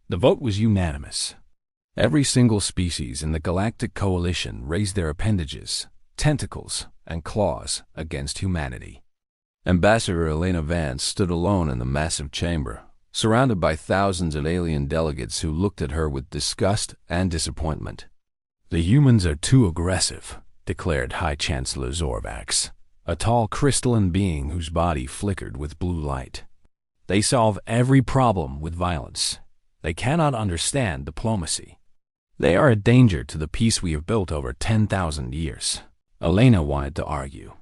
The vote was unanimous. Every single species in the Galactic Coalition raised their appendages, tentacles, and claws against humanity. Ambassador Elena Vance stood alone in the massive chamber, surrounded by thousands of alien delegates who looked at her with disgust and disappointment. "The humans are too aggressive," declared High Chancellor Zorvax, a tall crystalline being whose body flickered with blue light. "They solve every problem with violence. They cannot understand diplomacy. They are a danger to the peace we have built over 10,000 years." Elena wanted to argue.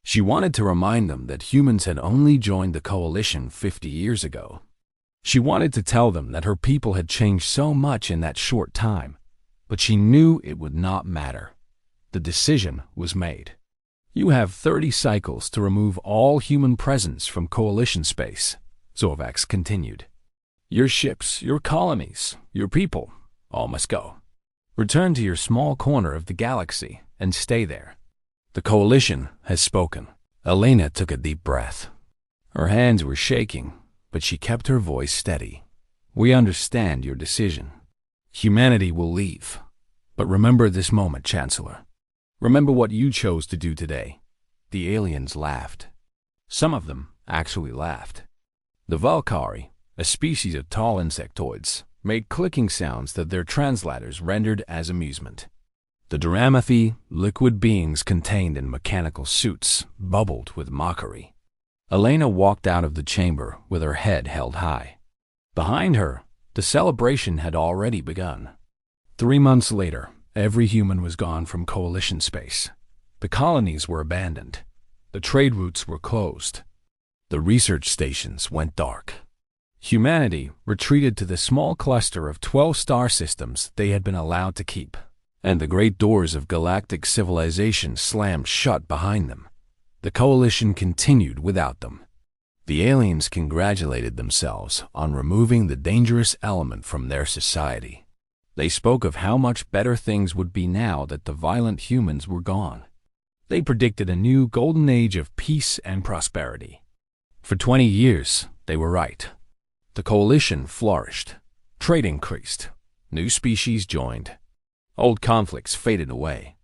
She wanted to remind them that humans had only joined the coalition 50 years ago. She wanted to tell them that her people had changed so much in that short time, but she knew it would not matter. The decision was made. "You have 30 cycles to remove all human presence from coalition space," Zorvax continued. "Your ships, your colonies, your people, all must go. Return to your small corner of the galaxy and stay there. The coalition has spoken." Elena took a deep breath. Her hands were shaking, but she kept her voice steady. "We understand your decision. Humanity will leave. But remember this moment, Chancellor. Remember what you chose to do today." The aliens laughed. Some of them actually laughed. The Valkyrie, a species of tall insectoids, made clicking sounds that their translators rendered as amusement. The Duramathi, liquid beings contained in mechanical suits, bubbled with mockery. Elena walked out of the chamber with her head held high. Behind her, the celebration had already begun. 3 months later, every human was gone from coalition space. The colonies were abandoned. The trade routes were closed. The research stations went dark. Humanity retreated to the small cluster of 12 star systems they had been allowed to keep, and the great doors of galactic civilization slammed shut behind them. The coalition continued without them. The aliens congratulated themselves on removing the dangerous element from their society. They spoke of how much better things would be now that the violent humans were gone. They predicted a new golden age of peace and prosperity. For 20 years, they were right. The coalition flourished. Trade increased. New species joined. Old conflicts faded away.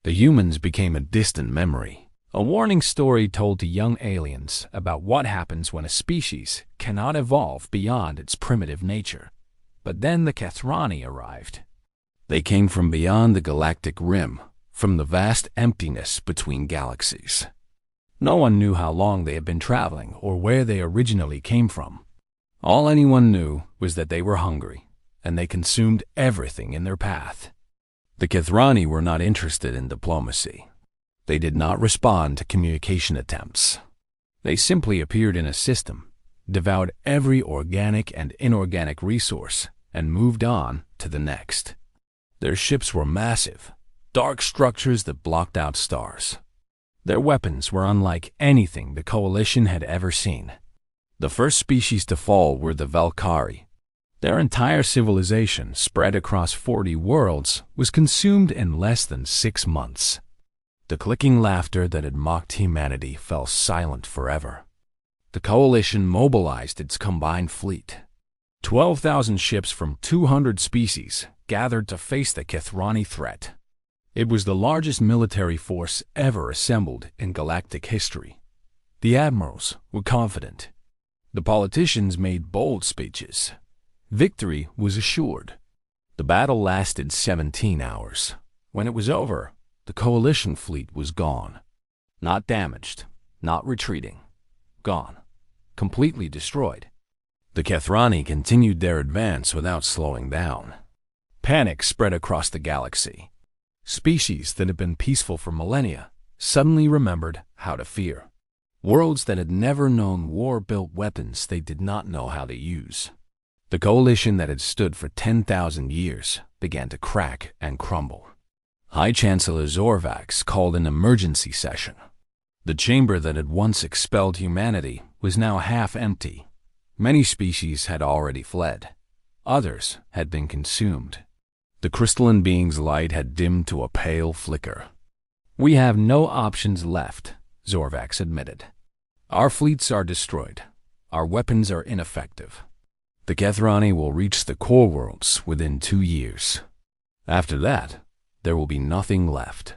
The humans became a distant memory, a warning story told to young aliens about what happens when a species cannot evolve beyond its primitive nature. But then the Kethrani arrived. They came from beyond the galactic rim, from the vast emptiness between galaxies. No one knew how long they had been traveling or where they originally came from. All anyone knew was that they were hungry, and they consumed everything in their path. The Kethrani were not interested in diplomacy. They did not respond to communication attempts. They simply appeared in a system, devoured every organic and inorganic resource, and moved on to the next. Their ships were massive, dark structures that blocked out stars. Their weapons were unlike anything the Coalition had ever seen. The first species to fall were the Valkyrie. Their entire civilization, spread across 40 worlds, was consumed in less than 6 months. The clicking laughter that had mocked humanity fell silent forever. The Coalition mobilized its combined fleet. 12,000 ships from 200 species gathered to face the Kethrani threat. It was the largest military force ever assembled in galactic history. The admirals were confident. The politicians made bold speeches. Victory was assured. The battle lasted 17 hours. When it was over, the Coalition fleet was gone. Not damaged, not retreating. Gone. Completely destroyed. The Kethrani continued their advance without slowing down. Panic spread across the galaxy. Species that had been peaceful for millennia suddenly remembered how to fear. Worlds that had never known war built weapons they did not know how to use. The Coalition that had stood for 10,000 years began to crack and crumble. High Chancellor Zorvax called an emergency session. The chamber that had once expelled humanity was now half empty. Many species had already fled. Others had been consumed. The crystalline being's light had dimmed to a pale flicker. "We have no options left," Zorvax admitted. "Our fleets are destroyed. Our weapons are ineffective. The Kethrani will reach the core worlds within 2 years. After that, there will be nothing left.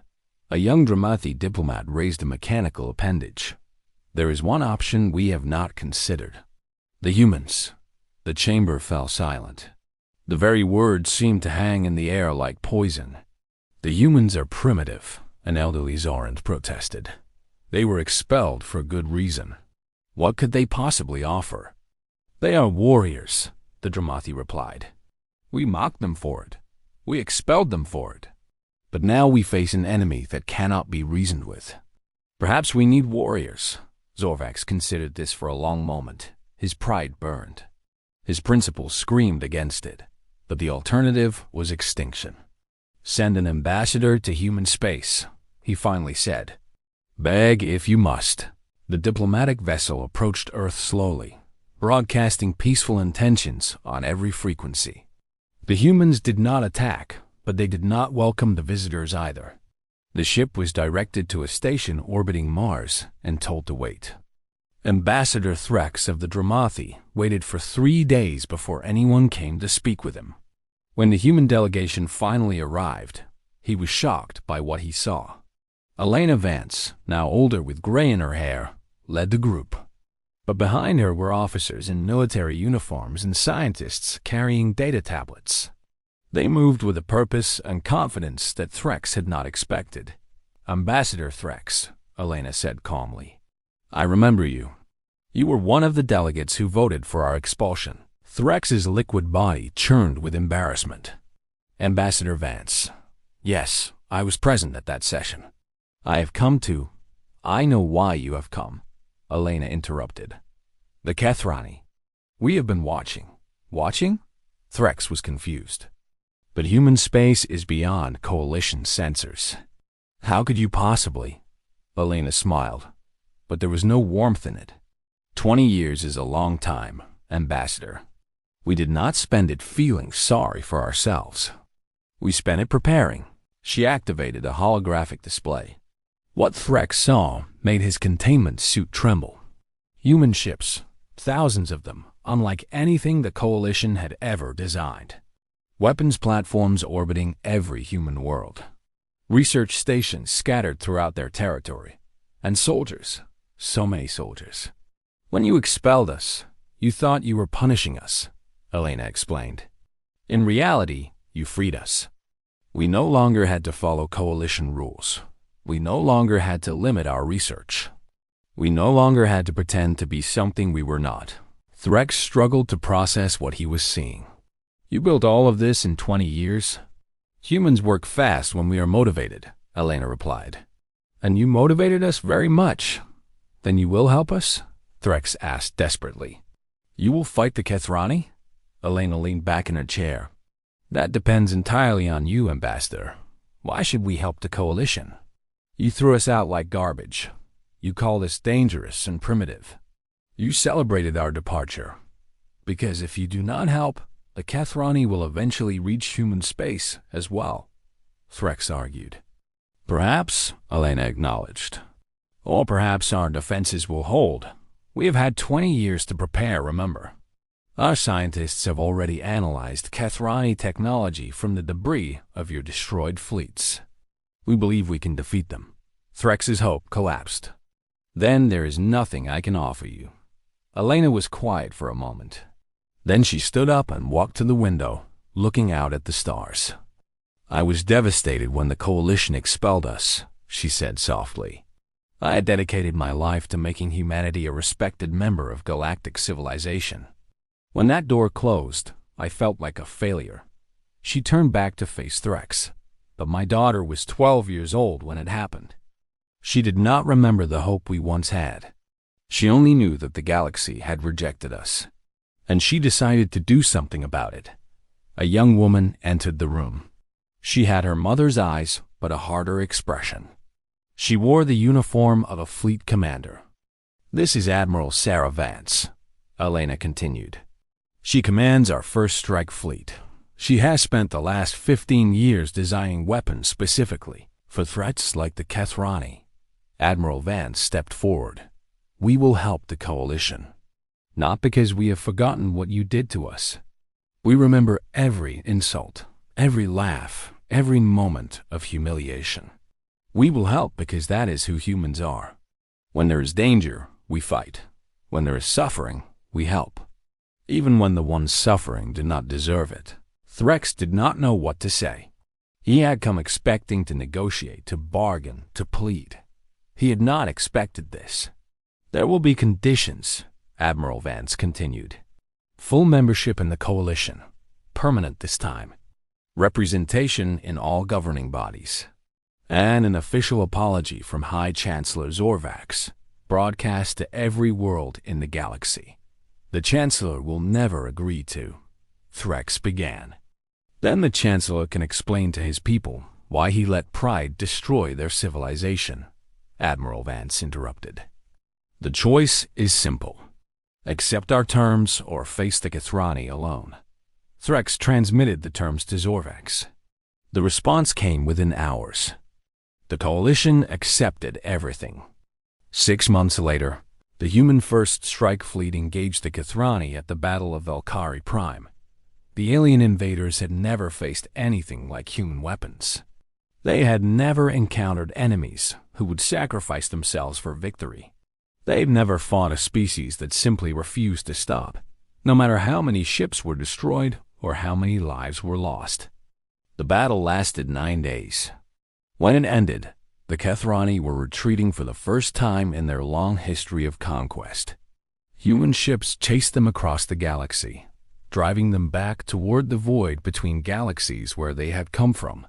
A young Dramathi diplomat raised a mechanical appendage. There is one option we have not considered. The humans. The chamber fell silent. The very words seemed to hang in the air like poison. The humans are primitive, an elderly Zorant protested. They were expelled for good reason. What could they possibly offer? They are warriors, the Dramathi replied. We mocked them for it. We expelled them for it. But now we face an enemy that cannot be reasoned with. Perhaps we need warriors. Zorvax considered this for a long moment. His pride burned. His principles screamed against it. But the alternative was extinction. Send an ambassador to human space, he finally said. Beg if you must. The diplomatic vessel approached Earth slowly, broadcasting peaceful intentions on every frequency. The humans did not attack, but they did not welcome the visitors either. The ship was directed to a station orbiting Mars and told to wait. Ambassador Threx of the Dramathi waited for 3 days before anyone came to speak with him. When the human delegation finally arrived, he was shocked by what he saw. Elena Vance, now older with gray in her hair, led the group. But behind her were officers in military uniforms and scientists carrying data tablets. They moved with a purpose and confidence that Threx had not expected. Ambassador Threx, Elena said calmly. I remember you. You were one of the delegates who voted for our expulsion. Threx's liquid body churned with embarrassment. Ambassador Vance. Yes, I was present at that session. I know why you have come, Elena interrupted. The Kethrani. We have been watching. Watching? Threx was confused. But human space is beyond Coalition sensors. How could you possibly? Elena smiled, but there was no warmth in it. 20 years is a long time, Ambassador. We did not spend it feeling sorry for ourselves. We spent it preparing. She activated a holographic display. What Threx saw made his containment suit tremble. Human ships, thousands of them, unlike anything the Coalition had ever designed. Weapons platforms orbiting every human world. Research stations scattered throughout their territory. And soldiers, so many soldiers. When you expelled us, you thought you were punishing us, Elena explained. In reality, you freed us. We no longer had to follow Coalition rules. We no longer had to limit our research. We no longer had to pretend to be something we were not. Threx struggled to process what he was seeing. You built all of this in 20 years? Humans work fast when we are motivated, Elena replied. And you motivated us very much. Then you will help us? Threx asked desperately. You will fight the Kethrani? Elena leaned back in her chair. That depends entirely on you, Ambassador. Why should we help the Coalition? You threw us out like garbage. You called us dangerous and primitive. You celebrated our departure. Because if you do not help, the Kethrani will eventually reach human space as well, Threx argued. Perhaps, Elena acknowledged. Or perhaps our defenses will hold. We have had 20 years to prepare, remember. Our scientists have already analyzed Kethrani technology from the debris of your destroyed fleets. We believe we can defeat them. Threx's hope collapsed. Then there is nothing I can offer you. Elena was quiet for a moment. Then she stood up and walked to the window, looking out at the stars. I was devastated when the Coalition expelled us, she said softly. I had dedicated my life to making humanity a respected member of galactic civilization. When that door closed, I felt like a failure. She turned back to face Threx, but my daughter was 12 years old when it happened. She did not remember the hope we once had. She only knew that the galaxy had rejected us. And she decided to do something about it. A young woman entered the room. She had her mother's eyes, but a harder expression. She wore the uniform of a fleet commander. This is Admiral Sarah Vance, Elena continued. She commands our first strike fleet. She has spent the last 15 years designing weapons specifically for threats like the Kethrani. Admiral Vance stepped forward. We will help the Coalition. not because we have forgotten what you did to us. We remember every insult, every laugh, every moment of humiliation. We will help because that is who humans are. When there is danger, we fight. When there is suffering, we help. Even when the one suffering did not deserve it, Threx did not know what to say. He had come expecting to negotiate, to bargain, to plead. He had not expected this. There will be conditions, Admiral Vance continued. Full membership in the coalition, permanent this time. Representation in all governing bodies. And an official apology from High Chancellor Zorvax, broadcast to every world in the galaxy. The Chancellor will never agree to. Threx began. Then the Chancellor can explain to his people why he let pride destroy their civilization, Admiral Vance interrupted. The choice is simple. Accept our terms or face the Kathrani alone. Threx transmitted the terms to Zorvax. The response came within hours. The Coalition accepted everything. 6 months later, the human First Strike Fleet engaged the Kathrani at the Battle of Valkyrie Prime. The alien invaders had never faced anything like human weapons. They had never encountered enemies who would sacrifice themselves for victory. They'd never fought a species that simply refused to stop, no matter how many ships were destroyed or how many lives were lost. The battle lasted 9 days. When it ended, the Kathrani were retreating for the first time in their long history of conquest. Human ships chased them across the galaxy, driving them back toward the void between galaxies where they had come from.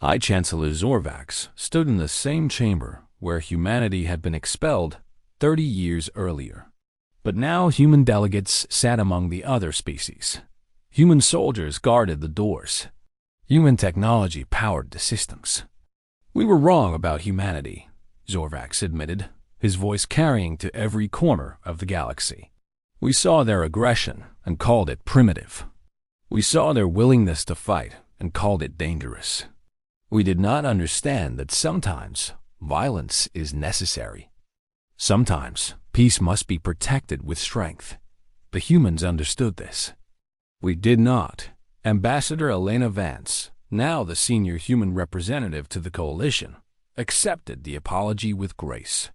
High Chancellor Zorvax stood in the same chamber where humanity had been expelled 30 years earlier. But now human delegates sat among the other species. Human soldiers guarded the doors. Human technology powered the systems. We were wrong about humanity, Zorvax admitted, his voice carrying to every corner of the galaxy. We saw their aggression and called it primitive. We saw their willingness to fight and called it dangerous. We did not understand that sometimes violence is necessary. Sometimes peace must be protected with strength. The humans understood this. We did not. Ambassador Elena Vance, now the senior human representative to the Coalition, accepted the apology with grace.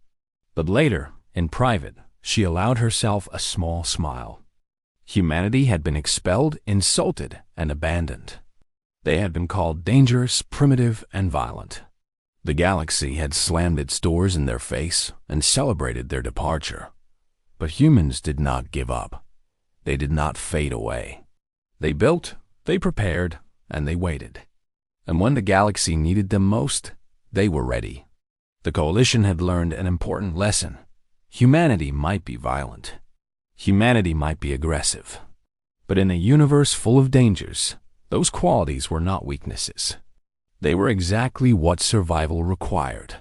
But later, in private, she allowed herself a small smile. Humanity had been expelled, insulted, and abandoned. They had been called dangerous, primitive, and violent. The galaxy had slammed its doors in their face and celebrated their departure. But humans did not give up. They did not fade away. They built, they prepared, and they waited. And when the galaxy needed them most, they were ready. The Coalition had learned an important lesson. Humanity might be violent. Humanity might be aggressive. But in a universe full of dangers, those qualities were not weaknesses. They were exactly what survival required.